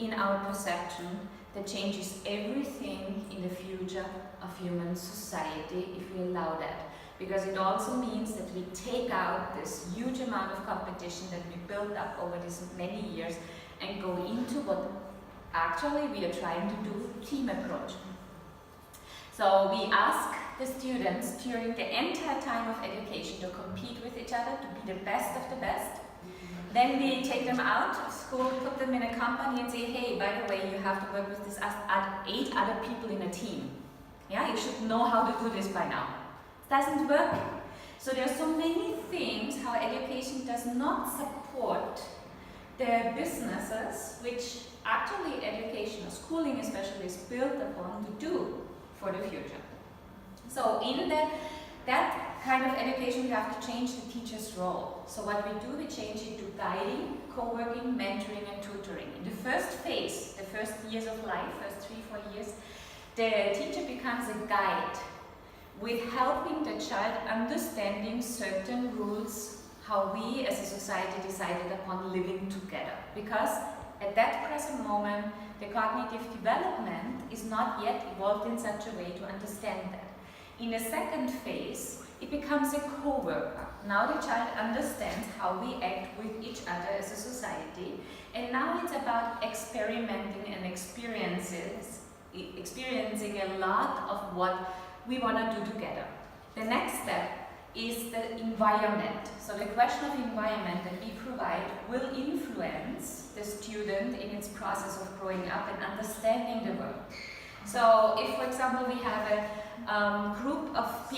in our perception that changes everything in the future of human society if we allow that. Because it also means that we take out this huge amount of competition that we built up over these many years and go into what actually we are trying to do, team approach. So we ask the students during the entire time of education to compete with each other, to be the best of the best. Then we take them out of school, put them in a company and say, hey, by the way, you have to work with this 8 other people in a team. Yeah, you should know how to do this by now. It doesn't work. So there are so many things how education does not support the businesses, which actually education, or schooling especially, is built upon to do for the future. So in that kind of education, we have to change the teacher's role. So what we do, we change it to guiding, co-working, mentoring and tutoring. In the first phase, the first years of life, first 3-4 years, the teacher becomes a guide with helping the child understanding certain rules, how we as a society decided upon living together. Because at that present moment, the cognitive development is not yet evolved in such a way to understand that. In the second phase, it becomes a co-worker. Now the child understands how we act with each other as a society, and now it's about experimenting and experiencing a lot of what we want to do together. The next step is the environment. So the question of environment that we provide will influence the student in its process of growing up and understanding the world. So if, for example, we have a group of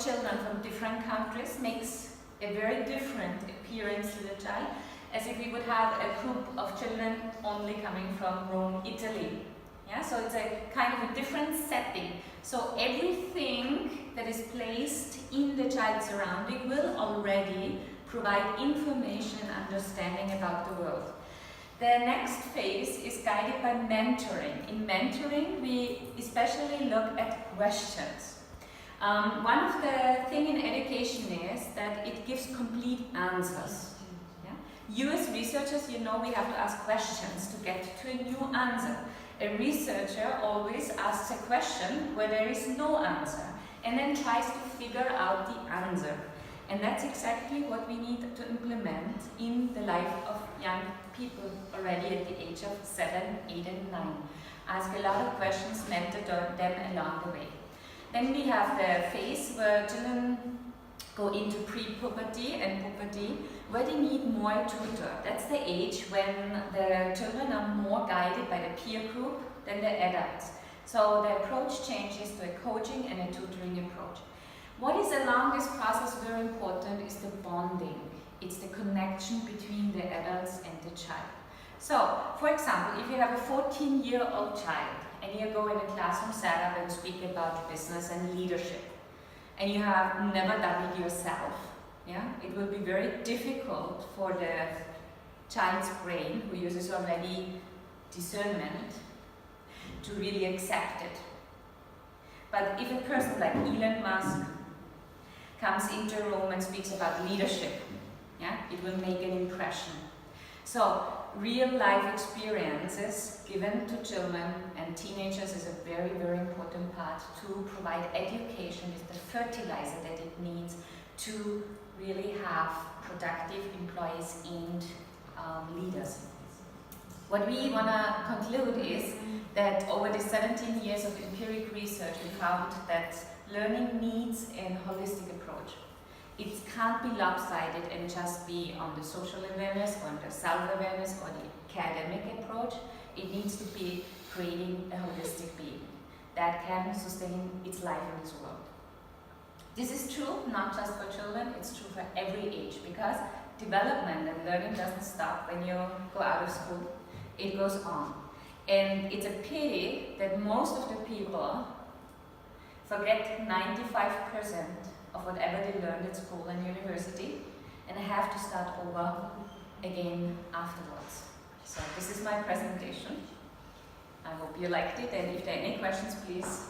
children from different countries, makes a very different appearance to the child, as if we would have a group of children only coming from Rome, Italy. Yeah, so it's a kind of a different setting. So everything that is placed in the child's surrounding will already provide information and understanding about the world. The next phase is guided by mentoring. In mentoring, we especially look at questions. One of the things in education is that it gives complete answers. Yeah? You as researchers, you know we have to ask questions to get to a new answer. A researcher always asks a question where there is no answer and then tries to figure out the answer. And that's exactly what we need to implement in the life of young people already at the age of 7, 8 and 9. Ask a lot of questions, mentor them along the way. Then we have the phase where children go into pre-puberty and puberty, where they need more tutor. That's the age when the children are more guided by the peer group than the adults. So the approach changes to a coaching and a tutoring approach. What is along this process very important is the bonding. It's the connection between the adults and the child. So, for example, if you have a 14-year-old child and you go in a classroom setup and speak about business and leadership, and you have never done it yourself, yeah, it will be very difficult for the child's brain, who uses already discernment, to really accept it. But if a person like Elon Musk comes into a room and speaks about leadership, yeah, it will make an impression. So real life experiences given to children and teenagers is a very, very important part to provide education, is the fertilizer that it needs to really have productive employees and leaders. What we want to conclude is that over the 17 years of empiric research, we found that learning needs a holistic approach. It can't be lopsided and just be on the social awareness or on the self-awareness or the academic approach. It needs to be creating a holistic being that can sustain its life in this world. This is true not just for children, it's true for every age, because development and learning doesn't stop when you go out of school. It goes on. And it's a pity that most of the people forget 95% of whatever they learned at school and university and have to start over again afterwards. So this is my presentation. I hope you liked it, and if there are any questions, please